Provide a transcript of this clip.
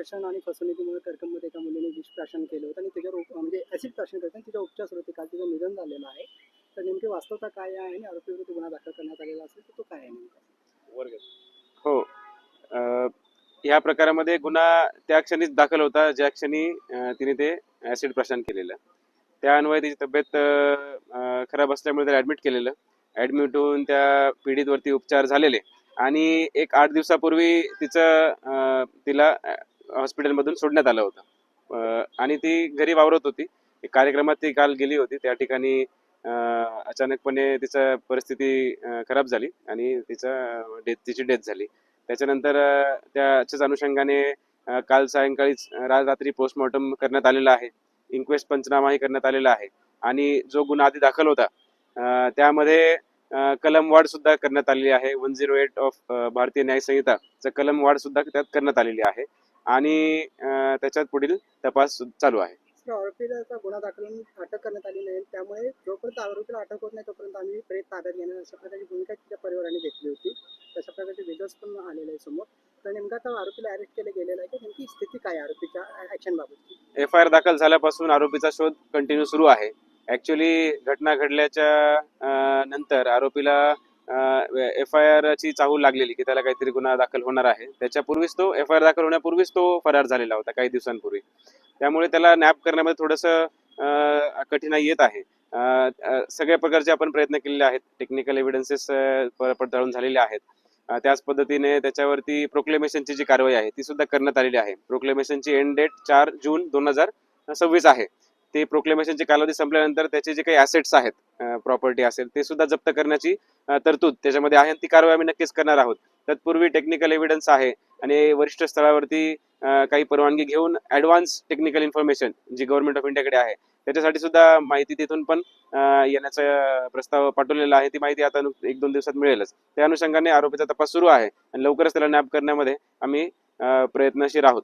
शोषण आणि फसवणुकीमुळे करकममध्ये एका मुलीने विष प्राशन केलं होतं आणि त्याच्यावर म्हणजे ॲसिड प्राशन करताना तिचा उपचार सुरू होते. काल तिचं निधन झालेलं आहे. तर नेमकी वास्तवता काय आहे आणि आरोपीविरुद्ध गुन्हा दाखल करण्यात आलेला असेल तर तो काय आहे नेमका? हो. ह्या प्रकारामध्ये गुन्हा त्या क्षणीच दाखल होता ज्या क्षणी तिने ते ऍसिड प्राशन केलेलं. त्या अन्वये तिची तब्येत खराब असल्यामुळे त्याला ऍडमिट केलेलं. ऍडमिट होऊन त्या पीडितवरती उपचार झालेले आणि एक 8 दिवसापूर्वी तिला हॉस्पिटलमधून सोडण्यात आलं होतं आणि ती घरी वावरत होती. एक कार्यक्रमात ती काल गेली होती. त्या ठिकाणी अचानकपणे तिची परिस्थिती खराब झाली आणि तिची डेथ झाली. त्याच्यानंतर त्याच्याच अनुषंगाने काल सायंकाळीच रात्री पोस्टमॉर्टम करण्यात आलेला आहे. इन्क्वेस्ट पंचनामाही करण्यात आलेला आहे आणि जो गुन्हा आधी दाखल होता त्यामध्ये कलम वाढ सुद्धा करण्यात आलेली आहे. 108 ऑफ भारतीय न्याय संहिता कलम वाढ सुद्धा त्यात करण्यात आलेली आहे आणि त्याच्यात पुढील तपास चालू आहे. आरोपीला गुन्हा दाखल अटक करण्यात आली नाही, त्यामुळे जोपर्यंत आरोपीला अटक होत नाही तोपर्यंत आम्ही प्रेत ताब्यात घेणार अशा प्रकारची भूमिका तिच्या परिवाराने घेतली होती. तशा प्रकारचे व्हिडिओज पण आलेले आहे समोर. तर नेमका आता आरोपीला अरेस्ट केलं गेलेलं आहे की नेमकी स्थिती काय आहे आरोपीच्या ऍक्शन बाबत? FIR दाखल झाल्यापासून आरोपीचा शोध कंटिन्यू सुरू आहे. ऍक्च्युली घटना घडल्याच्या नंतर आरोपीला FIR ची चाहूल लागलेली की त्याला काहीतरी गुन्हा दाखल होणार आहे. त्याच्यापूर्वीच तो FIR दाखल होण्यापूर्वीच तो फरार झालेला होता काही दिवसांपूर्वी. त्यामुळे त्याला नॅप करण्यामध्ये थोडंसं कठीणाई येत आहे. सगळ्या प्रकारचे आपण प्रयत्न केलेले आहेत. टेक्निकल एव्हिडन्सेस पडताळून झालेले आहेत. त्याच पद्धतीने त्याच्यावरती प्रोक्लेमेशनची जी कारवाई आहे ती सुद्धा करण्यात आलेली आहे. प्रोक्लेमेशनची एंड डेट 4 जून 2026 आहे. ते प्रोक्लेमेशनचे कालावधी संपल्यानंतर त्याचे जे काही ॲसेट्स आहेत, प्रॉपर्टी असेल ते सुद्धा जप्त करण्याची तरतूद त्याच्यामध्ये आहे आणि ती कारवाई आम्ही नक्कीच करणार आहोत. तत्पूर्वी टेक्निकल एव्हिडन्स आहे आणि वरिष्ठ स्तरावरती काही परवानगी घेऊन ॲडव्हान्स टेक्निकल इन्फॉर्मेशन जी गव्हर्नमेंट ऑफ इंडियाकडे आहे त्याच्यासाठी सुद्धा माहिती तिथून पण येण्याचा प्रस्ताव पाठवलेला आहे. ती माहिती आता 1-2 दिवसात मिळेलच. त्या अनुषंगाने आरोपीचा तपास सुरू आहे आणि लवकरच त्याला नॅप करण्यामध्ये आम्ही प्रयत्नशील आहोत.